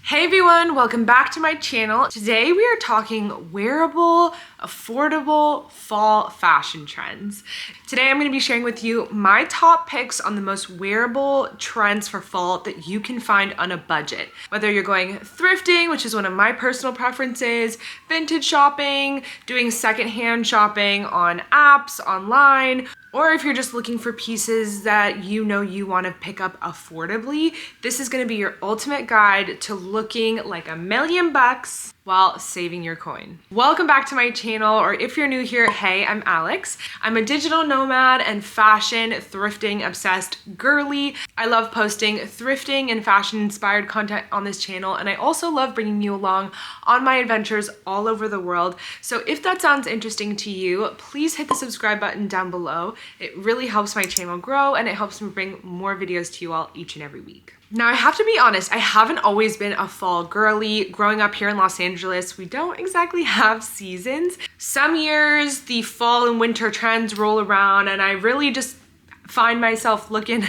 Hey everyone, welcome back to my channel. Today we are talking wearable, affordable fall fashion trends. Today I'm going to be sharing with you my top picks on the most wearable trends for fall that you can find on a budget. Whether you're going thrifting, which is one of my personal preferences, vintage shopping, doing secondhand shopping on apps, online, or if you're just looking for pieces that you know you want to pick up affordably, this is going to be your ultimate guide to looking like $1,000,000 while saving your coin. Welcome back to my channel, or if you're new here, hey, I'm Alex. I'm a digital nomad and fashion thrifting obsessed girly. I love posting thrifting and fashion inspired content on this channel, and I also love bringing you along on my adventures all over the world. So if that sounds interesting to you, please hit the subscribe button down below. It really helps my channel grow and it helps me bring more videos to you all each and every week. Now, I have to be honest, I haven't always been a fall girly. Growing up here in Los Angeles, we don't exactly have seasons. Some years, the fall and winter trends roll around and I really just find myself looking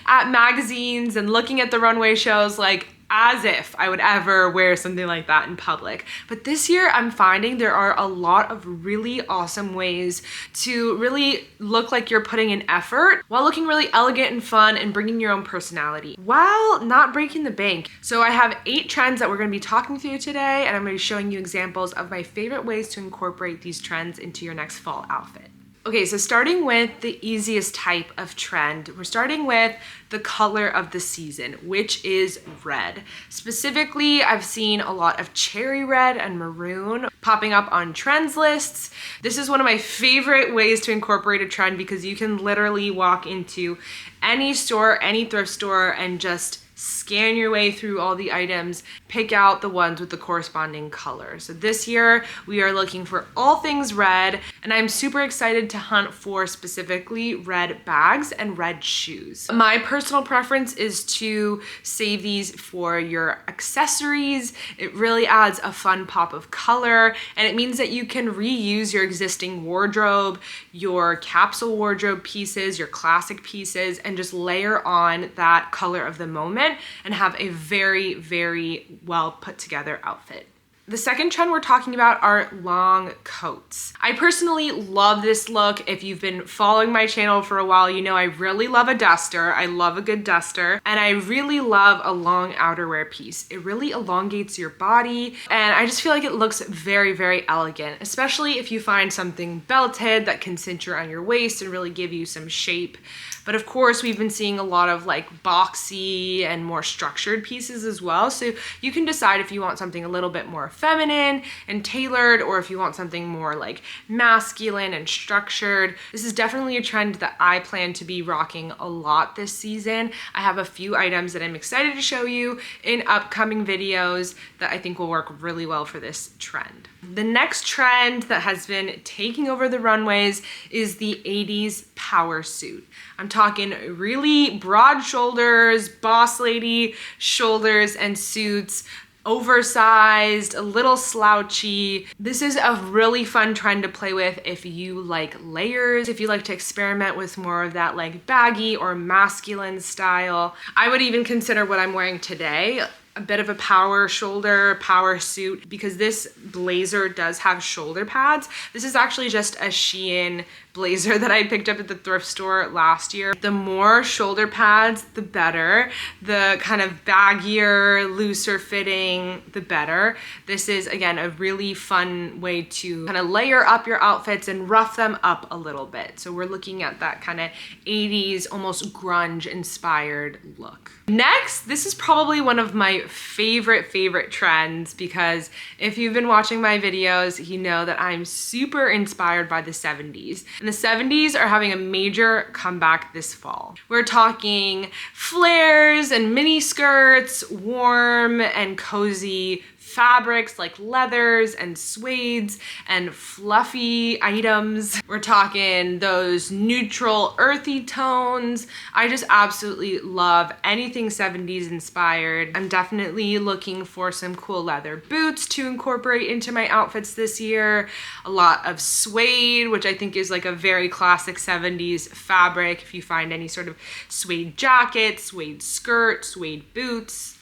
at magazines and looking at the runway shows like as if I would ever wear something like that in public. But this year I'm finding there are a lot of really awesome ways to really look like you're putting in effort while looking really elegant and fun and bringing your own personality while not breaking the bank. So I have 8 trends that we're going to be talking through today, and I'm going to be showing you examples of my favorite ways to incorporate these trends into your next fall outfit. Okay, so starting with the easiest type of trend, we're starting with the color of the season, which is red. Specifically, I've seen a lot of cherry red and maroon popping up on trends lists. This is one of my favorite ways to incorporate a trend because you can literally walk into any store, any thrift store, and just scan your way through all the items, pick out the ones with the corresponding color. So this year we are looking for all things red, and I'm super excited to hunt for specifically red bags and red shoes. My personal preference is to save these for your accessories. It really adds a fun pop of color, and it means that you can reuse your existing wardrobe, your capsule wardrobe pieces, your classic pieces, and just layer on that color of the moment and have a very, very well put together outfit. The second trend we're talking about are long coats. I personally love this look. If you've been following my channel for a while, you know I really love a duster. I love a good duster, and I really love a long outerwear piece. It really elongates your body, and I just feel like it looks very, very elegant, especially if you find something belted that can cinch around your waist and really give you some shape. But of course, we've been seeing a lot of like boxy and more structured pieces as well. So you can decide if you want something a little bit more feminine and tailored, or if you want something more like masculine and structured. This is definitely a trend that I plan to be rocking a lot this season. I have a few items that I'm excited to show you in upcoming videos that I think will work really well for this trend. The next trend that has been taking over the runways is the 80s power suit. I'm talking really broad shoulders, boss lady shoulders and suits, oversized, a little slouchy. This is a really fun trend to play with if you like layers, if you like to experiment with more of that like baggy or masculine style. I would even consider what I'm wearing today a bit of a power shoulder, power suit, because this blazer does have shoulder pads. This is actually just a Shein blazer that I picked up at the thrift store last year. The more shoulder pads, the better. The kind of baggier, looser fitting, the better. This is, again, a really fun way to kind of layer up your outfits and rough them up a little bit. So we're looking at that kind of 80s, almost grunge inspired look. Next, this is probably one of my favorite trends, because if you've been watching my videos, you know that I'm super inspired by the 70s. And the 70s are having a major comeback this fall. We're talking flares and mini skirts, warm and cozy fabrics like leathers and suedes and fluffy items. We're talking those neutral earthy tones. I just absolutely love anything 70s inspired. I'm definitely looking for some cool leather boots to incorporate into my outfits this year. A lot of suede, which I think is like a very classic 70s fabric. If you find any sort of suede jacket, suede skirt, suede boots,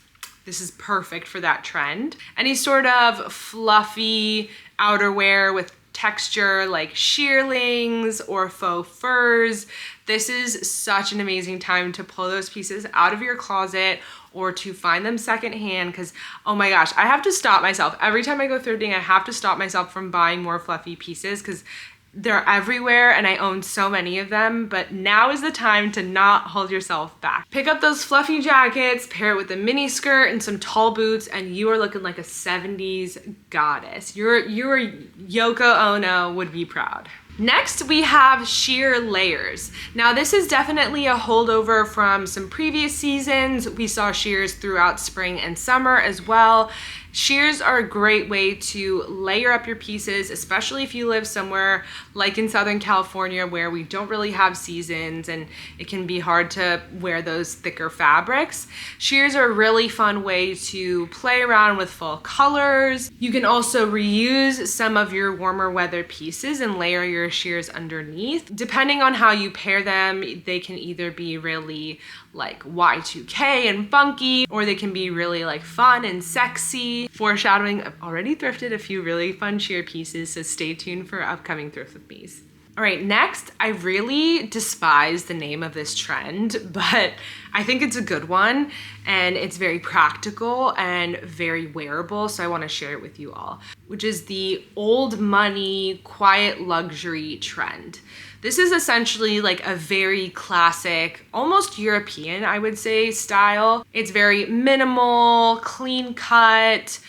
this is perfect for that trend. Any sort of fluffy outerwear with texture like shearlings or faux furs, this is such an amazing time to pull those pieces out of your closet or to find them secondhand, because oh my gosh, I have to stop myself. Every time I go thrifting, I have to stop myself from buying more fluffy pieces because they're everywhere and I own so many of them, but now is the time to not hold yourself back. Pick up those fluffy jackets, pair it with a mini skirt and some tall boots, and you are looking like a 70s goddess. Your Yoko Ono would be proud. Next, we have sheer layers. Now, this is definitely a holdover from some previous seasons. We saw sheers throughout spring and summer as well. Sheers are a great way to layer up your pieces, especially if you live somewhere like in Southern California where we don't really have seasons and it can be hard to wear those thicker fabrics. Sheers are a really fun way to play around with fall colors. You can also reuse some of your warmer weather pieces and layer your sheers underneath. Depending on how you pair them, they can either be really like Y2K and funky, or they can be really like fun and sexy. Foreshadowing, I've already thrifted a few really fun sheer pieces, so stay tuned for upcoming thrift with me's. All right, next, I really despise the name of this trend, but I think it's a good one and it's very practical and very wearable, so I wanna share it with you all, which is the old money, quiet luxury trend. This is essentially like a very classic, almost European, I would say, style. It's very minimal, clean cut,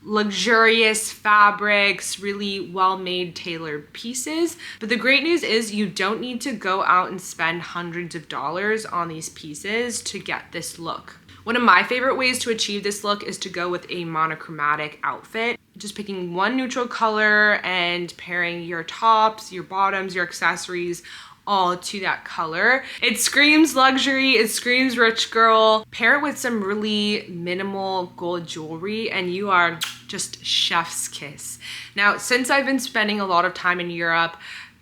luxurious fabrics, really well-made tailored pieces. But the great news is you don't need to go out and spend hundreds of dollars on these pieces to get this look. One of my favorite ways to achieve this look is to go with a monochromatic outfit. Just picking one neutral color and pairing your tops, your bottoms, your accessories, all to that color. It screams luxury, it screams rich girl. Pair it with some really minimal gold jewelry and you are just chef's kiss. Now, since I've been spending a lot of time in Europe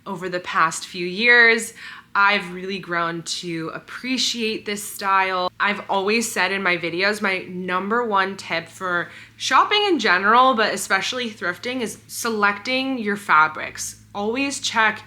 over the past few years, I've really grown to appreciate this style. I've always said in my videos, my #1 tip for shopping in general, but especially thrifting, is selecting your fabrics. Always check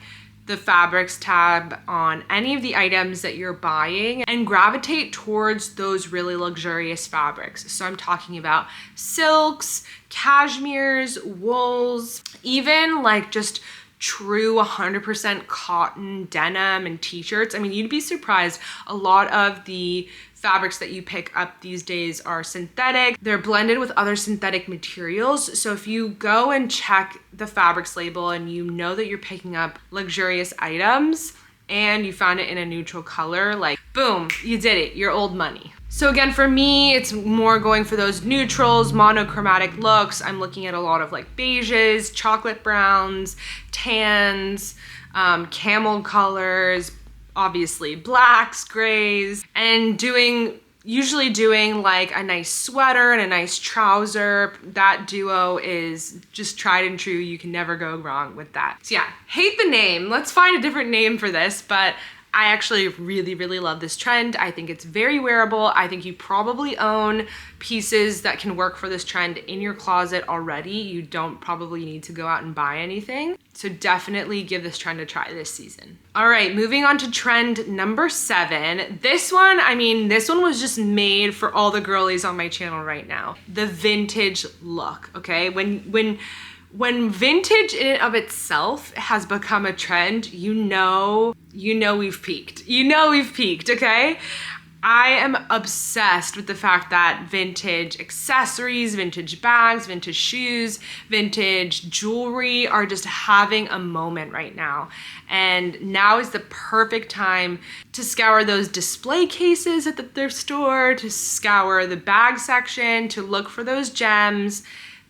the fabrics tab on any of the items that you're buying and gravitate towards those really luxurious fabrics. So I'm talking about silks, cashmeres, wools, even like just true 100% cotton denim and t-shirts. I mean, you'd be surprised. A lot of the fabrics that you pick up these days are synthetic. They're blended with other synthetic materials. So if you go and check the fabrics label and you know that you're picking up luxurious items and you found it in a neutral color, like boom, you did it, you're old money. So again, for me, it's more going for those neutrals, monochromatic looks. I'm looking at a lot of like beiges, chocolate browns, tans, camel colors, obviously blacks, grays, and usually doing like a nice sweater and a nice trouser. That duo is just tried and true. You can never go wrong with that. So yeah, hate the name. Let's find a different name for this, but I actually really, really love this trend. I think it's very wearable. I think you probably own pieces that can work for this trend in your closet already. You don't probably need to go out and buy anything. So definitely give this trend a try this season. All right, moving on to trend #7. This one was just made for all the girlies on my channel right now. The vintage look, okay? When vintage in and of itself has become a trend, you know we've peaked. You know we've peaked, okay? I am obsessed with the fact that vintage accessories, vintage bags, vintage shoes, vintage jewelry are just having a moment right now. And now is the perfect time to scour those display cases at the thrift store, to scour the bag section, to look for those gems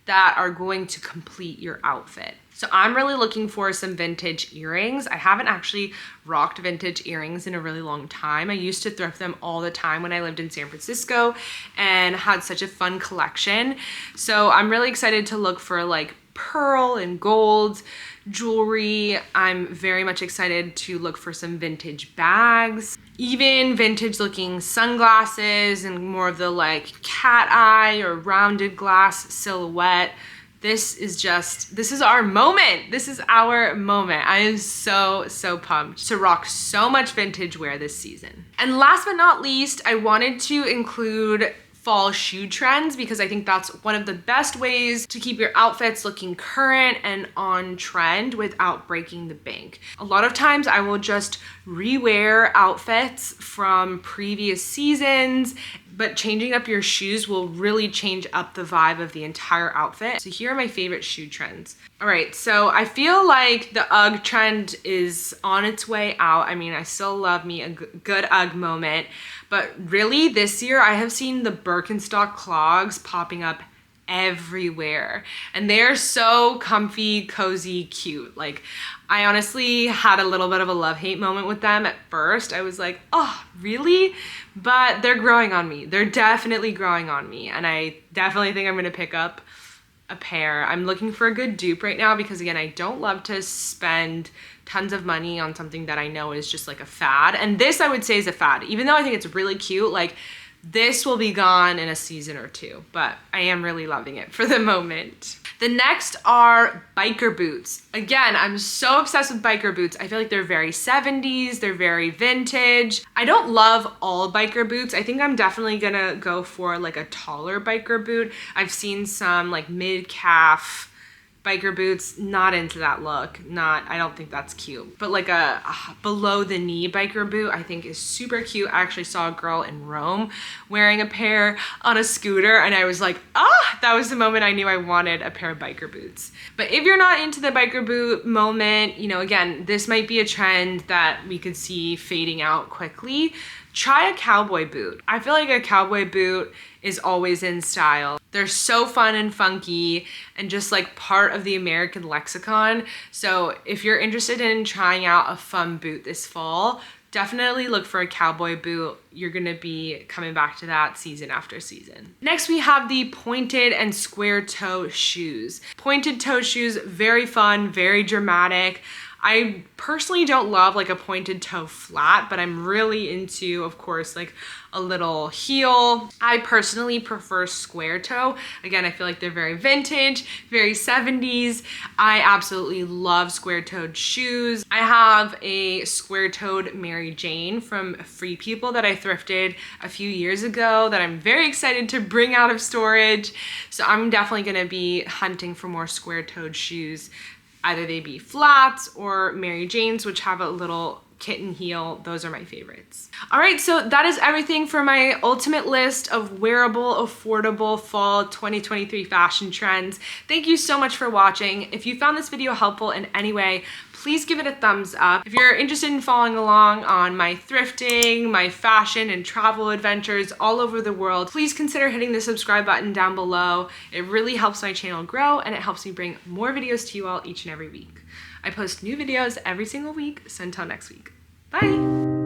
that are going to complete your outfit. So I'm really looking for some vintage earrings. I haven't actually rocked vintage earrings in a really long time. I used to thrift them all the time when I lived in San Francisco and had such a fun collection. So I'm really excited to look for like pearl and gold jewelry. I'm very much excited to look for some vintage bags, even vintage looking sunglasses and more of the like cat eye or rounded glass silhouette. This is our moment. This is our moment. I am so pumped to rock so much vintage wear this season. And last but not least, I wanted to include fall shoe trends because I think that's one of the best ways to keep your outfits looking current and on trend without breaking the bank. A lot of times I will just rewear outfits from previous seasons, but changing up your shoes will really change up the vibe of the entire outfit. So here are my favorite shoe trends. All right, so I feel like the UGG trend is on its way out. I mean, I still love me a good UGG moment, but really this year I have seen the Birkenstock clogs popping up everywhere, and they're so comfy, cozy, cute. Like, I honestly had a little bit of a love-hate moment with them at first. I was like, oh, really? But they're growing on me. They're definitely growing on me, and I definitely think I'm gonna pick up a pair. I'm looking for a good dupe right now because, again, I don't love to spend tons of money on something that I know is just like a fad. And this, I would say, is a fad. Even though I think it's really cute, like, this will be gone in a season or two, but I am really loving it for the moment. The next are biker boots. Again, I'm so obsessed with biker boots. I feel like they're very 70s, they're very vintage. I don't love all biker boots. I think I'm definitely gonna go for like a taller biker boot. I've seen some like mid-calf biker boots, not into that look. I don't think that's cute. But like a below the knee biker boot, I think is super cute. I actually saw a girl in Rome wearing a pair on a scooter, and I was like, that was the moment I knew I wanted a pair of biker boots. But if you're not into the biker boot moment, you know, again, this might be a trend that we could see fading out quickly. Try a cowboy boot. I feel like a cowboy boot is always in style. They're so fun and funky and just like part of the American lexicon. So if you're interested in trying out a fun boot this fall, definitely look for a cowboy boot. You're gonna be coming back to that season after season. Next, we have the pointed and square toe shoes. Pointed toe shoes, very fun, very dramatic. I personally don't love like a pointed toe flat, but I'm really into, of course, like a little heel. I personally prefer square toe. Again, I feel like they're very vintage, very 70s. I absolutely love square-toed shoes. I have a square-toed Mary Jane from Free People that I thrifted a few years ago that I'm very excited to bring out of storage. So I'm definitely gonna be hunting for more square-toed shoes. Either they be flats or Mary Janes, which have a little kitten heel. Those are my favorites. All right, so that is everything for my ultimate list of wearable, affordable fall 2023 fashion trends. Thank you so much for watching. If you found this video helpful in any way, please give it a thumbs up. If you're interested in following along on my thrifting, my fashion and travel adventures all over the world, please consider hitting the subscribe button down below. It really helps my channel grow and it helps me bring more videos to you all each and every week. I post new videos every single week, so until next week, bye.